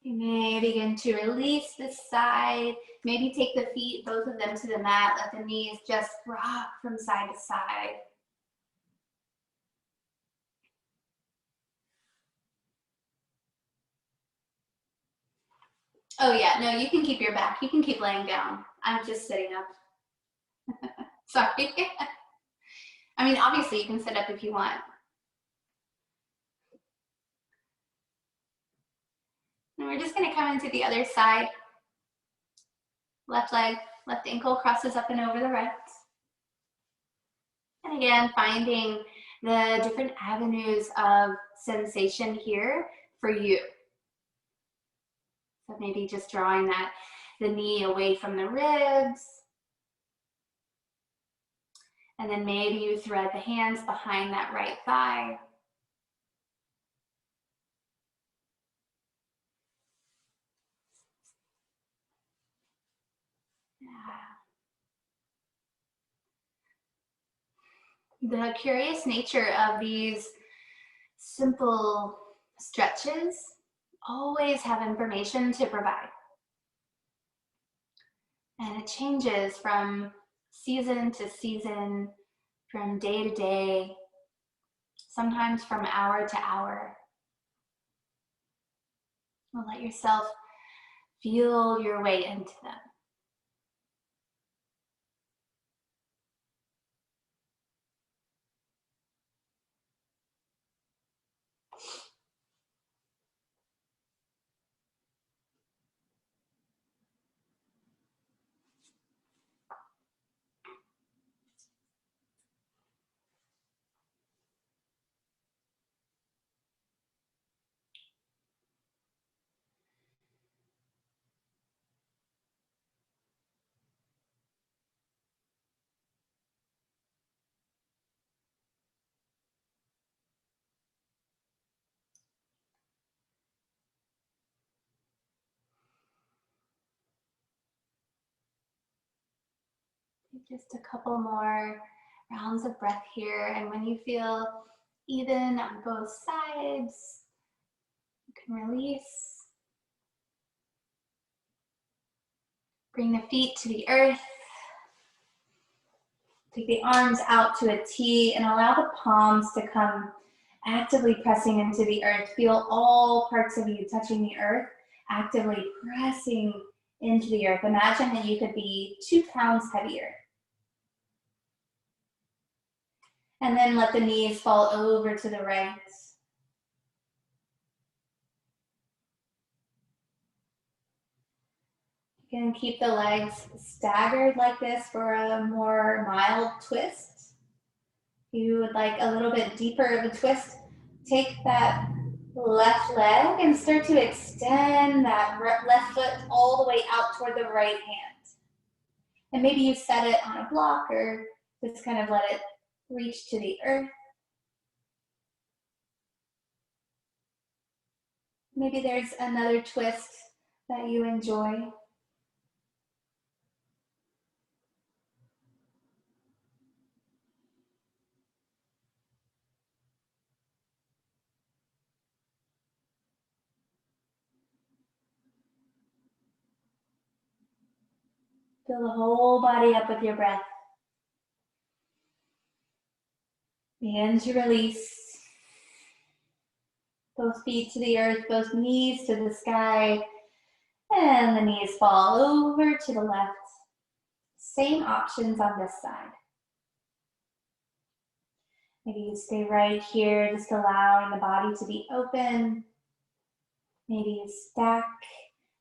You may begin to release this side. Maybe take the feet, both of them, to the mat. Let the knees just rock from side to side. Oh yeah, no, you can keep your back. You can keep laying down. I'm just sitting up. Sorry. I mean, obviously you can sit up if you want. And we're just gonna come into the other side. Left leg, left ankle crosses up and over the right. And again, finding the different avenues of sensation here for you. So maybe just drawing the knee away from the ribs. And then maybe you thread the hands behind that right thigh. The curious nature of these simple stretches always have information to provide. And it changes from season to season, from day to day, sometimes from hour to hour. Well, let yourself feel your way into them. Just a couple more rounds of breath here. And when you feel even on both sides, you can release. Bring the feet to the earth. Take the arms out to a T and allow the palms to come actively pressing into the earth. Feel all parts of you touching the earth, actively pressing into the earth. Imagine that you could be 2 pounds heavier. And then let the knees fall over to the right. You can keep the legs staggered like this for a more mild twist. If you would like a little bit deeper of a twist, take that left leg and start to extend that left foot all the way out toward the right hand. And maybe you set it on a block or just kind of let it reach to the earth. Maybe there's another twist that you enjoy. Fill the whole body up with your breath. Begin to release. Both feet to the earth, both knees to the sky, and the knees fall over to the left. Same options on this side. Maybe you stay right here, just allowing the body to be open. Maybe you stack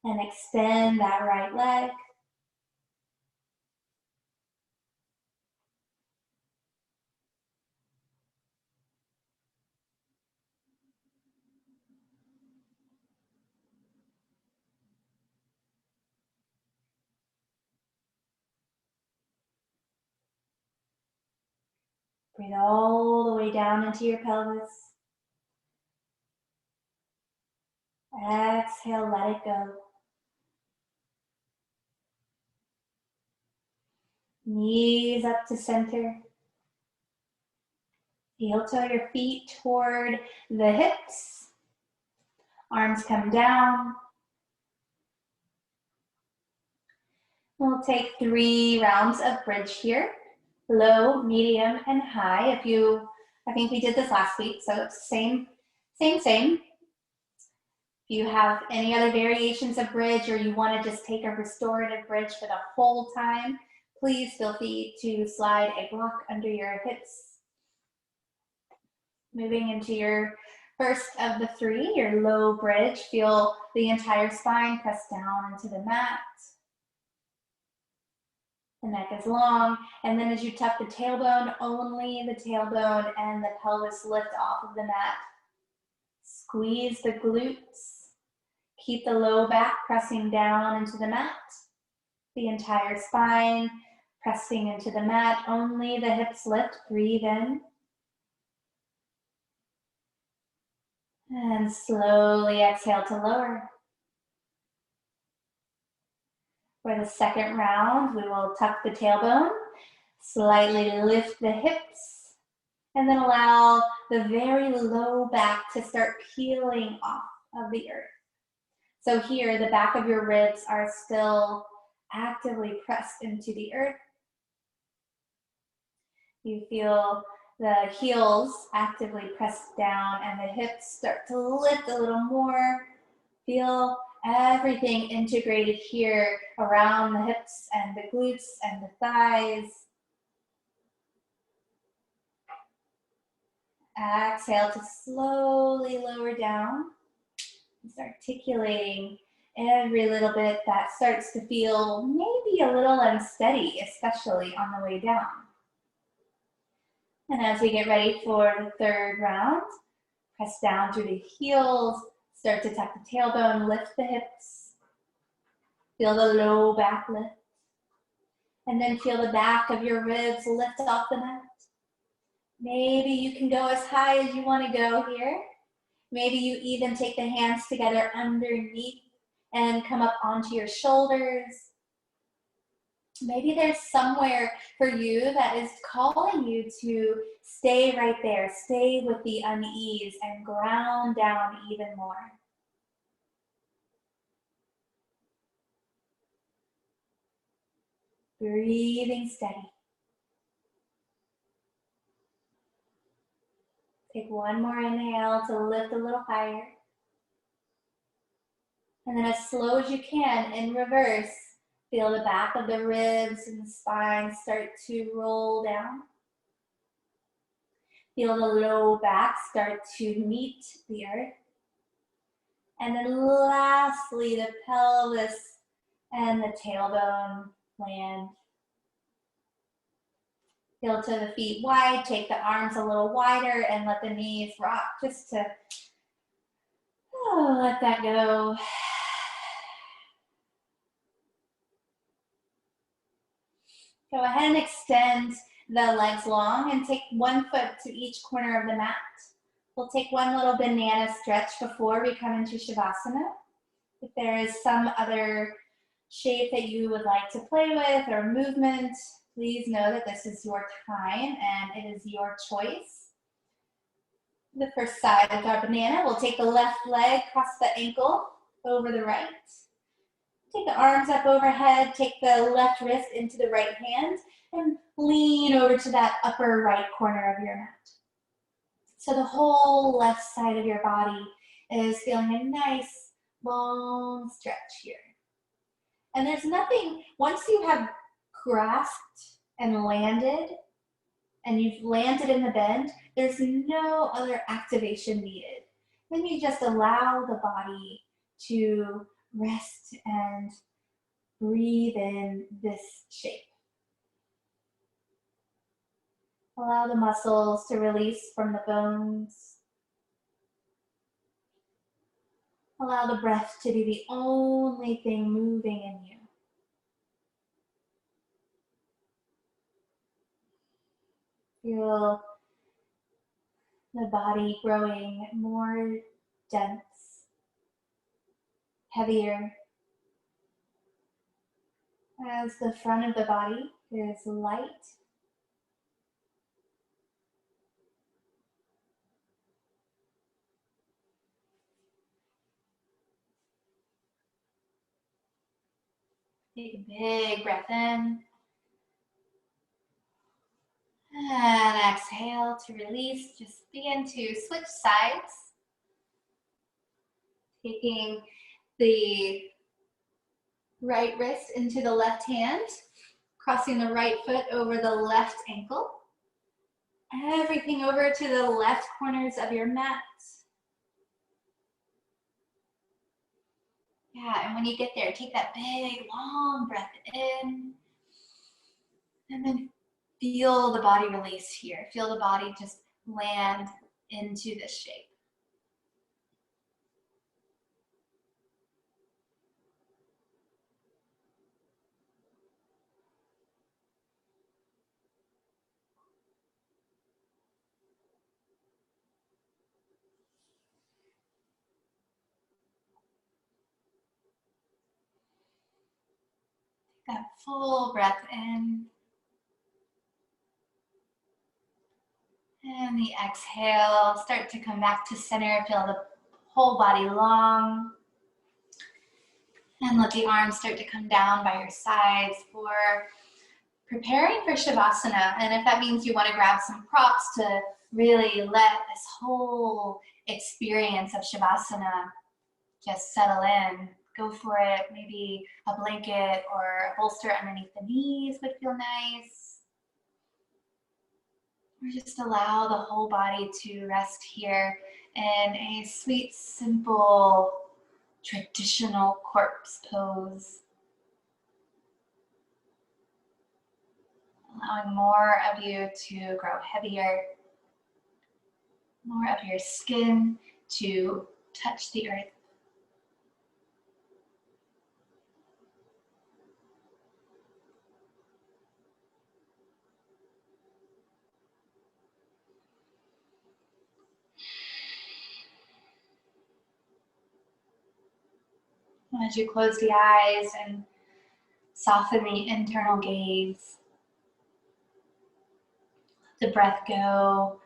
and extend that right leg. Breathe all the way down into your pelvis. Exhale, let it go. Knees up to center. Heel-toe your feet toward the hips. Arms come down. We'll take 3 rounds of bridge here. Low, medium, and high. I think we did this last week, so it's same. If you have any other variations of bridge or you want to just take a restorative bridge for the whole time, please feel free to slide a block under your hips. Moving into your first of the 3, your low bridge. Feel the entire spine press down into the mat. The neck is long, and then as you tuck the tailbone, only the tailbone and the pelvis lift off of the mat. Squeeze the glutes. Keep the low back pressing down into the mat. The entire spine pressing into the mat. Only the hips lift. Breathe in. And slowly exhale to lower. For the second round, we will tuck the tailbone, slightly lift the hips, and then allow the very low back to start peeling off of the earth. So here, the back of your ribs are still actively pressed into the earth. You feel the heels actively pressed down and the hips start to lift a little more. Feel everything integrated here around the hips and the glutes and the thighs. Exhale to slowly lower down. Just articulating every little bit that starts to feel maybe a little unsteady, especially on the way down. And as we get ready for the third round, press down through the heels, start to tuck the tailbone, lift the hips. Feel the low back lift. And then feel the back of your ribs lift off the mat. Maybe you can go as high as you want to go here. Maybe you even take the hands together underneath and come up onto your shoulders. Maybe there's somewhere for you that is calling you to stay right there, stay with the unease and ground down even more. Breathing steady. Take one more inhale to lift a little higher. And then as slow as you can, in reverse, feel the back of the ribs and the spine start to roll down. Feel the low back start to meet the earth. And then lastly, the pelvis and the tailbone land. Heel to the feet wide, take the arms a little wider and let the knees rock just to let that go. Go ahead and extend the legs long and take one foot to each corner of the mat. We'll take one little banana stretch before we come into Shavasana. If there is some other shape that you would like to play with or movement, please know that this is your time and it is your choice. The first side of our banana, we'll take the left leg, cross the ankle over the right. Take the arms up overhead, take the left wrist into the right hand, and lean over to that upper right corner of your mat. So the whole left side of your body is feeling a nice long stretch here. And there's nothing, once you have grasped and landed, and you've landed in the bend, there's no other activation needed. Then you just allow the body to rest and breathe in this shape. Allow the muscles to release from the bones. Allow the breath to be the only thing moving in you. Feel the body growing more dense, heavier, as the front of the body is light. Take a big breath in. And exhale to release. Just begin to switch sides. Taking the right wrist into the left hand. Crossing the right foot over the left ankle. Everything over to the left corners of your mat. Yeah, and when you get there, take that big, long breath in. And then feel the body release here. Feel the body just land into this shape. That full breath in. And the exhale, start to come back to center. Feel the whole body long. And let the arms start to come down by your sides for preparing for Shavasana. And if that means you want to grab some props to really let this whole experience of Shavasana just settle in, go for it. Maybe a blanket or a bolster underneath the knees would feel nice. Or just allow the whole body to rest here in a sweet, simple, traditional corpse pose. Allowing more of you to grow heavier, more of your skin to touch the earth. As you close the eyes and soften the internal gaze, let the breath go,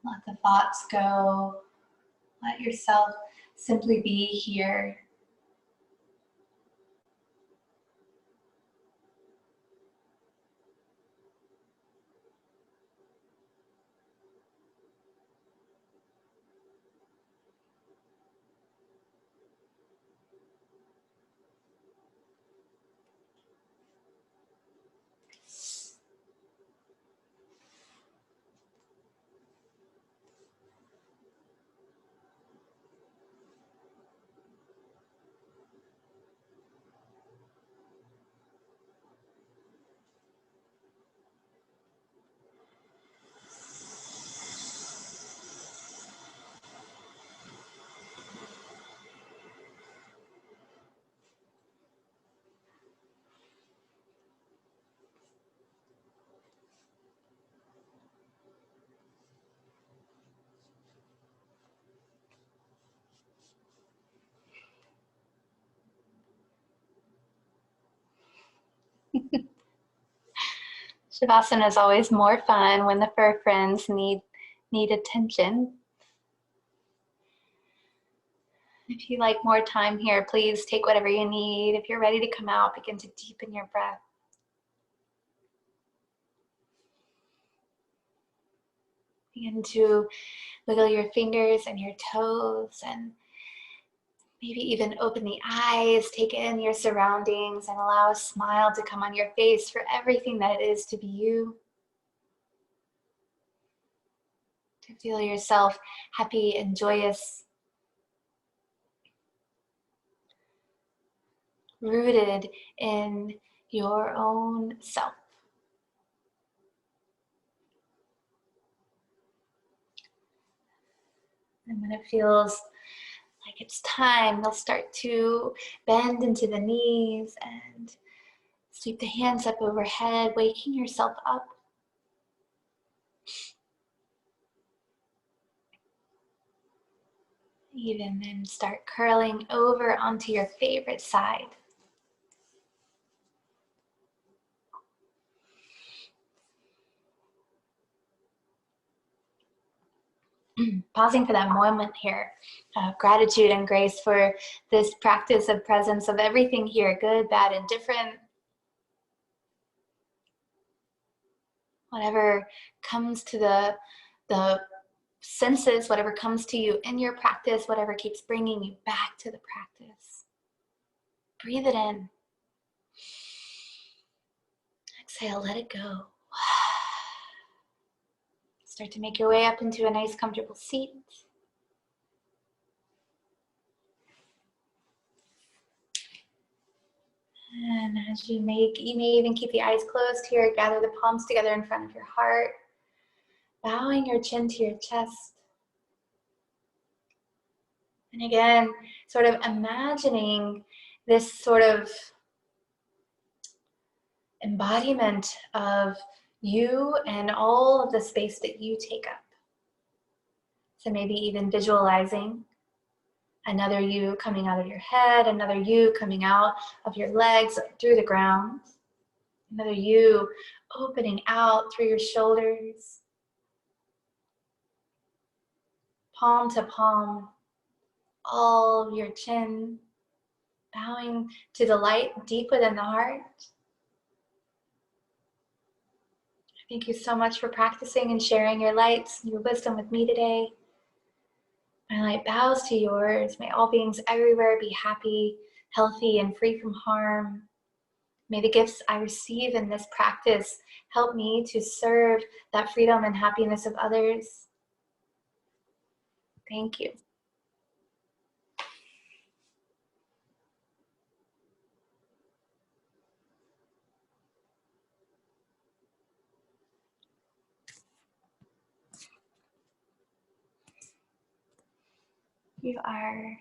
let the thoughts go, let yourself simply be here. Shavasana is always more fun when the fur friends need attention. If you like more time here, please take whatever you need. If you're ready to come out, begin to deepen your breath. Begin to wiggle your fingers and your toes, and maybe even open the eyes, take in your surroundings, and allow a smile to come on your face for everything that it is to be you. To feel yourself happy and joyous, rooted in your own self. And when it feels like it's time, you'll start to bend into the knees and sweep the hands up overhead, waking yourself up. Even then, start curling over onto your favorite side. Pausing for that moment here. Gratitude and grace for this practice of presence of everything here, good, bad, and different. Whatever comes to the senses, whatever comes to you in your practice, whatever keeps bringing you back to the practice. Breathe it in. Exhale, let it go. Start to make your way up into a nice comfortable seat. And as you may even keep the eyes closed here, gather the palms together in front of your heart, bowing your chin to your chest. And again, sort of imagining this sort of embodiment of you and all of the space that you take up. So maybe even visualizing another you coming out of your head, another you coming out of your legs through the ground, another you opening out through your shoulders, palm to palm, all of your chin, bowing to the light deep within the heart. Thank you so much for practicing and sharing your lights and your wisdom with me today. My light bows to yours. May all beings everywhere be happy, healthy, and free from harm. May the gifts I receive in this practice help me to serve that freedom and happiness of others. Thank you. You are